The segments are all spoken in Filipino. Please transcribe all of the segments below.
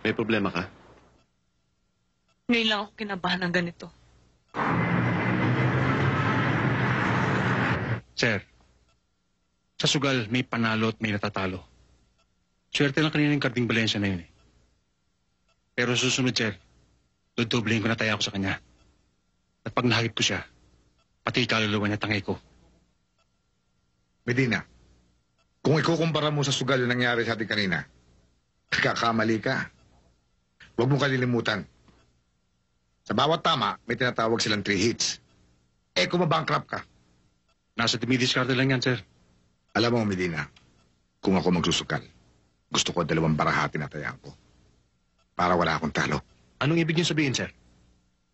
May problema ka? Ngayon lang ako kinabahan ng ganito. Sir, sa sugal may panalo at may natatalo. Swerte lang kanina yung Karding Valencia na yun eh. Pero susunod, sir, dudublehin ko na taya ko sa kanya. At pag nahagip ko siya, pati kaluluwa niya tangay ko. Medina, kung ikukumpara mo sa sugal yung nangyari sa atin kanina, kakamali ka. Huwag mong kalilimutan. Sa bawat tama, may tinatawag silang 3 hits. Eh, kung mabankrupt ka. Nasa dumidiscarte lang yan, sir. Alam mo, Medina, kung ako magsusukal, gusto ko 2 barahati na tayaan ko. Para wala akong talo. Anong ibig niyo sabihin, sir?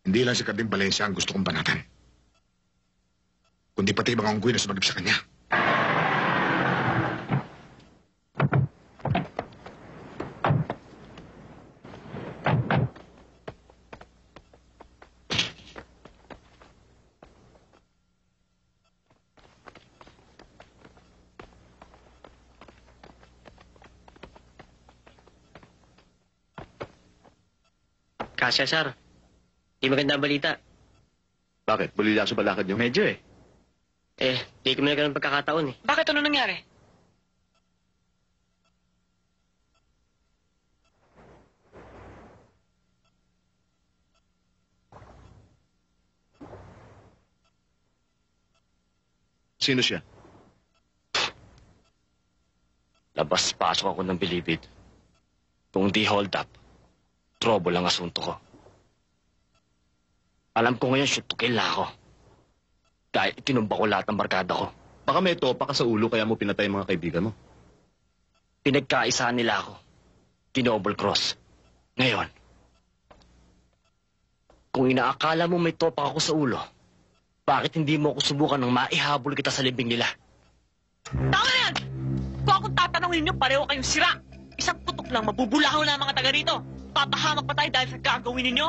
Hindi lang si Karding Valencia ang gusto kong banatan. Kundi pati mga unggoy na sumagip sa kanya. Kasya, sir. Di maganda ang balita. Bakit? Bulila sa balakad niyo? Medyo eh. Di kami nagkaroon ng pagkakataon eh. Bakit ano nangyari? Sino siya? Labas-pasok ako ng bilibid. Kung di hold up, trouble ang asunto ko. Alam ko ngayon, shoot to kill na ako. Dahil itinumba ko lahat ng barkada ko. Baka may topa ka sa ulo kaya mo pinatay mga kaibigan mo. Pinagkaisahan nila ako. Tinouble cross. Ngayon, kung inaakala mo may topak ako sa ulo, bakit hindi mo ako subukan ng maihabol kita sa libing nila? Tama na yan! Kung akong tatanungin niyo, pareho kayong sira. Isang putok lang, mabubulahaw na ang mga taga rito. Papahamak pa tayo dahil sa gagawin ninyo.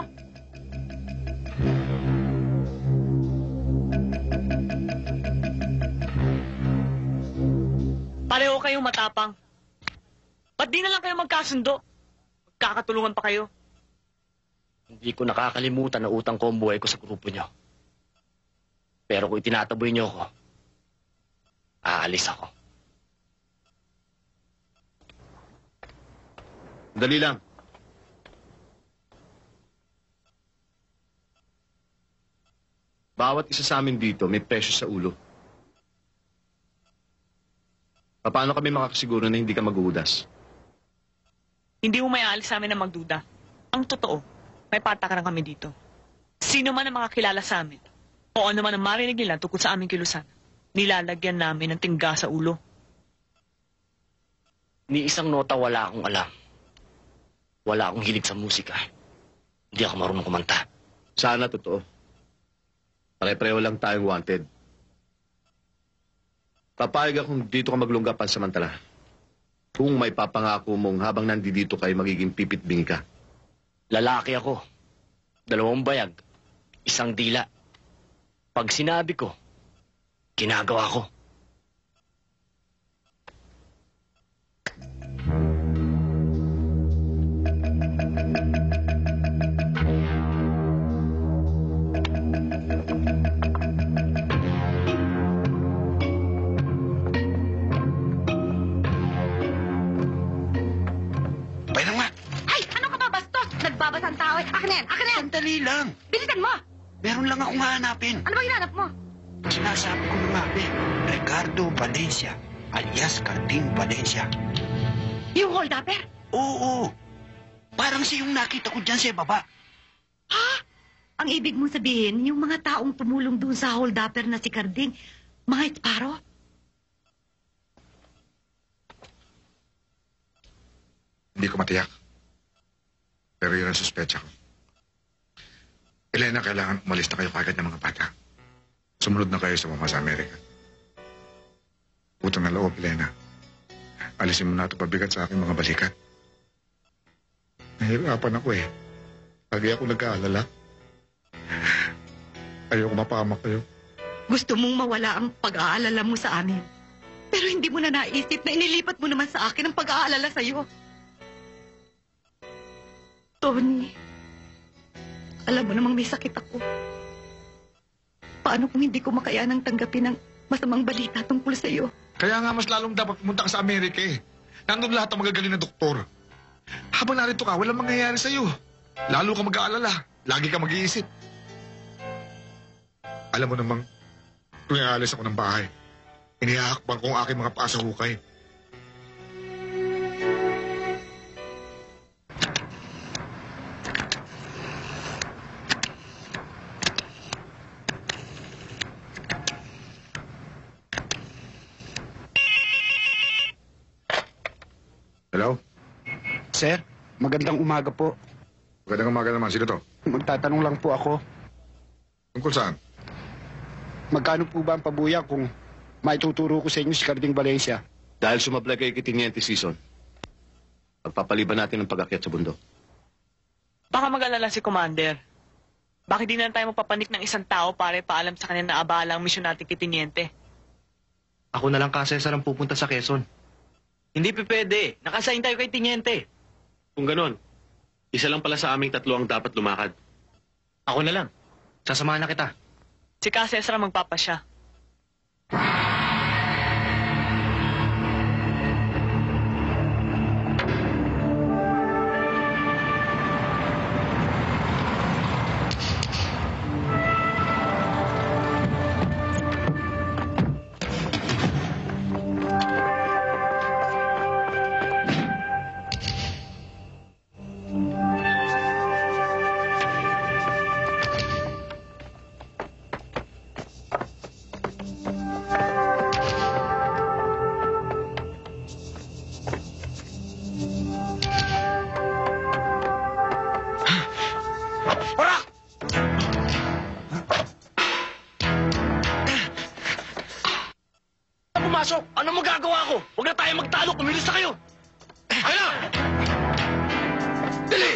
Pareho kayong matapang. Ba't di na lang kayo magkasundo? Magkakatulungan pa kayo. Hindi ko nakakalimutan na utang ko ang buhay ko sa grupo nyo. Pero kung itinataboy nyo ako, aalis ako. Dali lang. Bawat isa sa amin dito may presyo sa ulo. Paano kami makakasiguro na hindi ka maghuhudas? Hindi mo may aalis sa amin na magduda. Ang totoo, may patakaran kami dito. Sino man ang makakilala sa amin, o ano man ang marinig nila tungkol sa aming kilusan, nilalagyan namin ng tingga sa ulo. Ni isang nota wala akong alam. Wala akong hilig sa musika. Hindi ako marunong kumanta. Sana totoo. Pare-pareho lang tayong wanted. Papayag akong dito ka maglungga pansamantala. Kung may papangako mong habang nandito kayo magiging pipit-bing ka. Lalaki ako. 2 bayag. 1 dila. Pag sinabi ko, ginagawa ko. Nagbabasang tao eh. Akin na yan! Akin na yan! Sandali lang. Bilisan mo! Meron lang akong hahanapin. Ano ba hinanap mo? Sinasabi ko nga, Ricardo Valencia, alias Karding Valencia. Yung hold-upper? Oo. Parang siya yung nakita ko dyan sa baba. Ha? Ang ibig mo sabihin, yung mga taong tumulong doon sa hold-upper na si Karding, mga Esparo? Hindi ko matiyak. Pero yun ang suspecha ko. Elena, kailangan umalis na kayo kagad ng mga bata. Sumunod na kayo sa mama sa Amerika. Utang na loob, Elena. Alisin mo na ito pabigat sa aking mga balikat. Nahirapan ako eh. Lagi ako nag-aalala. Ayoko mapahamak kayo. Gusto mong mawala ang pag-aalala mo sa amin. Pero hindi mo na naisip na inilipat mo naman sa akin ang pag-aalala sa'yo. Tony, alam mo namang may sakit ako. Paano kung hindi ko makayanang tanggapin ang masamang balita tungkol sa iyo? Kaya nga mas lalong dapat pumunta ka sa Amerika eh. Nandun lahat ng magagaling na doktor. Habang narito ka, walang mangyayari sa'yo. Lalo ka mag-aalala. Lagi ka mag-iisip. Alam mo namang, kung aalis ako ng bahay, inihahakbang ko ang aking mga paa sa hukay. Hello? Sir, magandang umaga po. Magandang umaga naman. Sino to? Magtatanong lang po ako. Tungkol saan? Magkano po ba ang pabuya kung maituturo ko sa inyo si Carding Valencia? Dahil sumablay kay Kitiniente Season, pagpapaliban natin ang pag-akyat sa bundok. Baka mag-alala si Commander. Bakit di na tayo mapapanik ng isang tao para paalam sa kanya na abala ang misyon natin kay Tiniente? Ako na lang kasi ang pupunta sa Quezon. Hindi pwede. Nakasign tayo kay Tiniente. Kung ganon, isa lang pala sa aming tatlo ang dapat lumakad. Ako na lang. Sasamahan na kita. Si Cesar ang magpapasya. Pumasok! Ano magagawa ko? Huwag na tayo magtalo. Kumilos na kayo! Ayun na! Dali!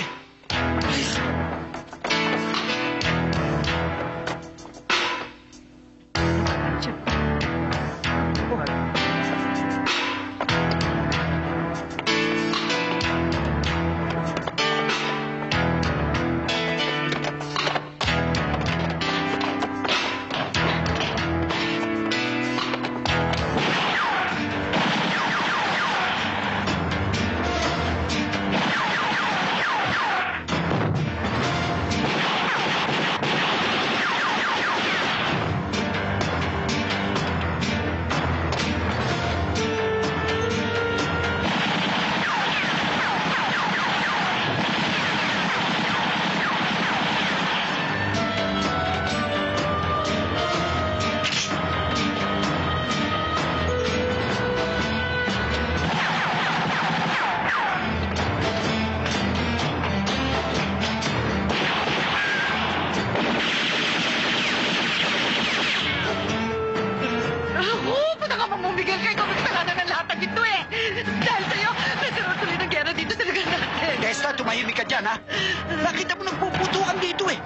Testa, tumahimik ka dyan, ha? Nakita mo nagpuputukan dito, eh.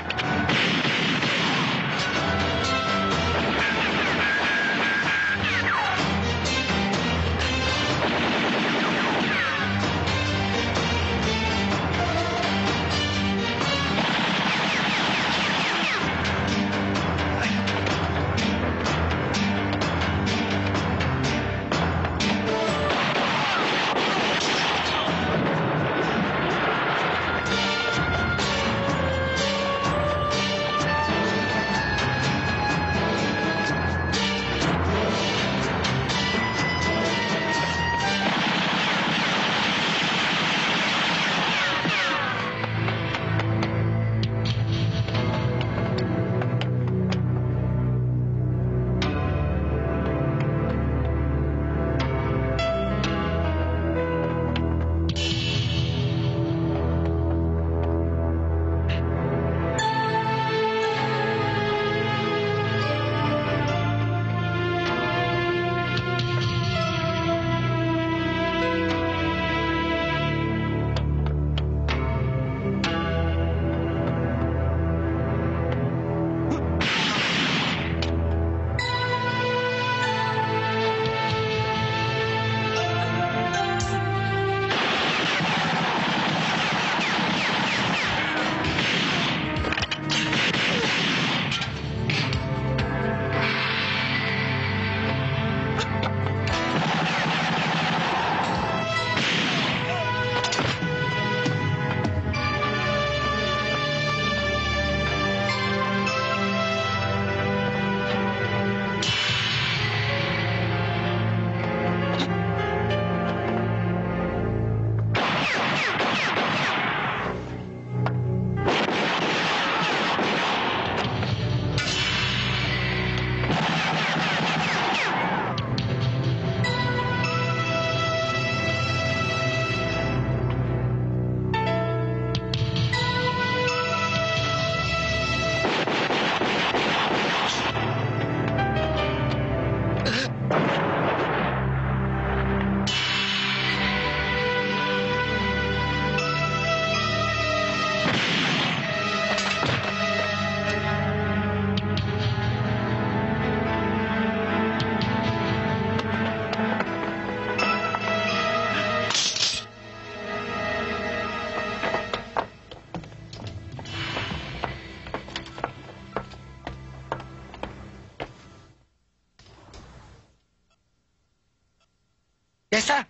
Tessa!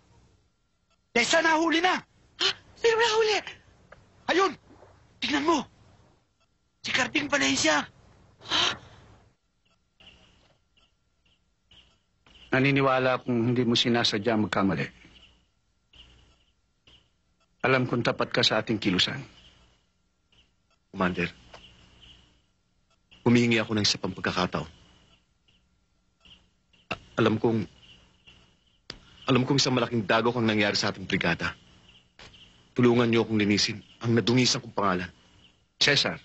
Tessa, nahuli na! Sino na huli? Ayun! Tingnan mo! Si Carding Valencia! Naniniwala akong hindi mo sinasadya magkamali. Alam kong tapat ka sa ating kilusan. Commander, humihingi ako ng isa pang pagkakataon. Alam kong isang malaking dagok ang nangyari sa ating brigada. Tulungan niyo akong linisin ang nadungisan kong pangalan. Cesar,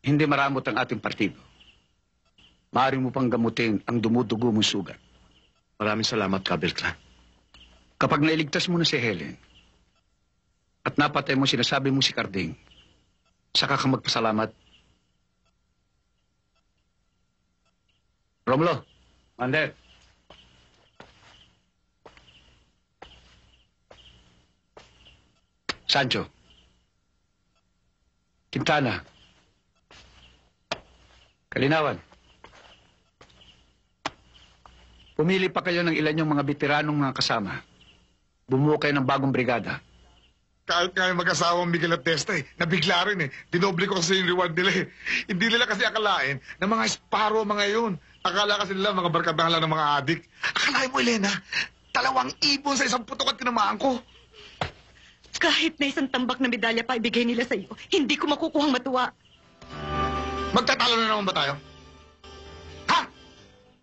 hindi maramot ang ating partido. Maaari mo pang gamutin ang dumudugo mong sugat. Maraming salamat, Kabeltran. Kapag nailigtas mo na si Helen at napatay mo sinasabi mo si Carding, saka ka magpasalamat. Romulo, Mander. Sancho. Quintana. Kalinawan. Pumili pa kayo ng ilan yung mga veteranong mga kasama. Bumuo kayo ng bagong brigada. Kahit nga yung mag-asawang Miguel at Testa nabigla rin Dinoble ko kasi yung reward nila Hindi nila kasi akalain na mga Sparrow mga yun. Akala kasi nila mga barkadahan lang ng mga adik. Akalain mo, Elena, 2,000 sa isang putok at tinamaan ko. Kahit na isang tambak na medalya pa ibigay nila sa iyo, hindi ko makukuhang matuwa. Magtatalo na naman ba tayo? Ha?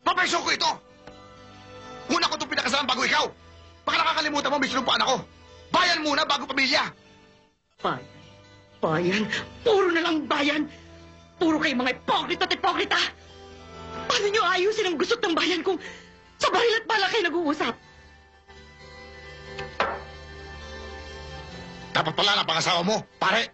Papaisyo ko ito! Una ko itong pinakasalan bago ikaw! Baka nakakalimutan mo, may sinumpaan ako! Bayan muna bago pamilya! Bayan. Bayan. Puro na lang bayan. Puro kayo mga ipokrito at ipokrita. Paano nyo ayusin ang gusot ng bayan kung sa baril at bala kayo nag-uusap? Dapat pala na pangasawa mo, pare!